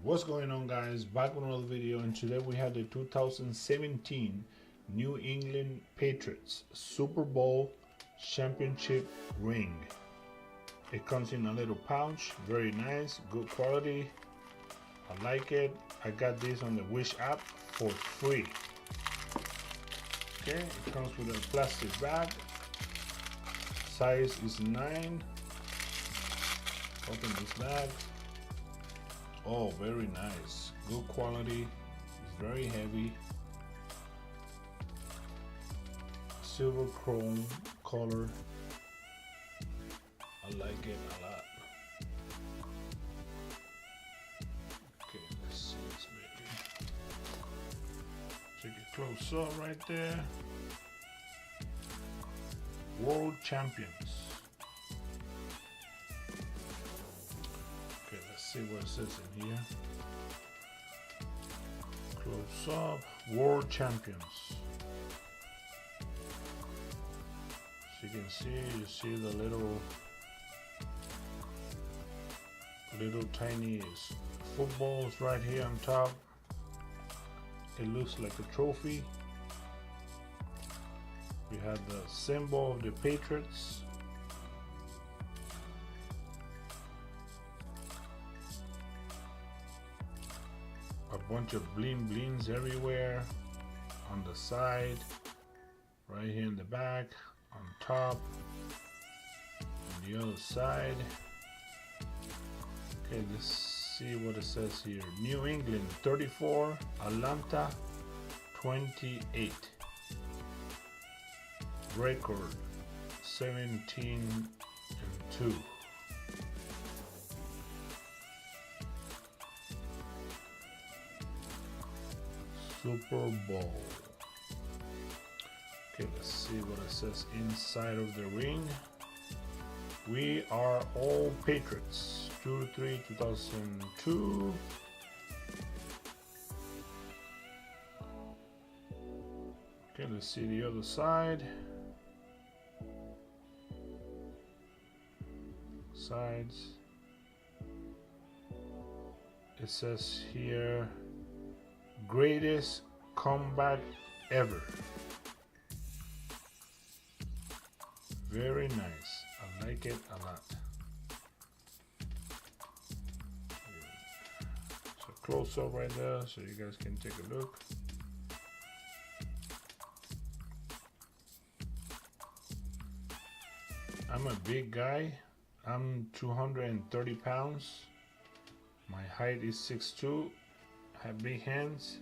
What's going on, guys? Back with another video, and today we have the 2017 New England Patriots Super Bowl championship ring. It comes in a little pouch, very nice, good quality. I like it. I got this on the Wish app for free. Okay, it comes with a plastic bag. Size is 9. Open this bag. Oh, very nice, good quality. It's very heavy, silver chrome color. I like it a lot. Okay, let's see this baby. Check it close up right there. World champions. Okay, let's see what it says in here. Close up, world champions. As you can see, you see the little tiny footballs right here on top. It looks like a trophy. We have the symbol of the Patriots. A bunch of bling blings everywhere, on the side, right here in the back, on top, on the other side. Okay, let's see what it says here. New England 34, Atlanta 28. Record 17-2. Super Bowl. Okay, let's see what it says inside of the ring. We are all Patriots. 2/3/2002. Okay, let's see the other side. Sides. It says here, greatest comeback ever. Very nice. I like it a lot. So close up right there so you guys can take a look. I'm a big guy. I'm 230 pounds. My height is 6'2". I have big hands.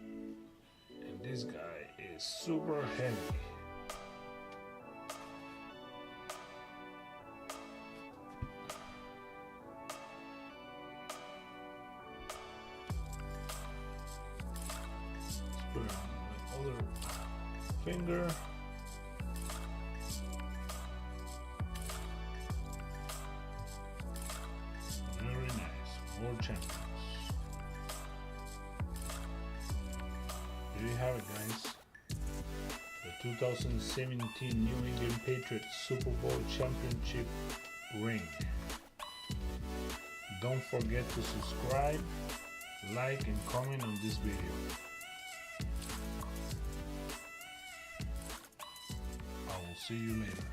And this guy is super heavy. Let's put it on my other finger. Very nice. World champions. There you have it, guys. The 2017 New England Patriots Super Bowl championship ring. Don't forget to subscribe, like, and comment on this video. I will see you later.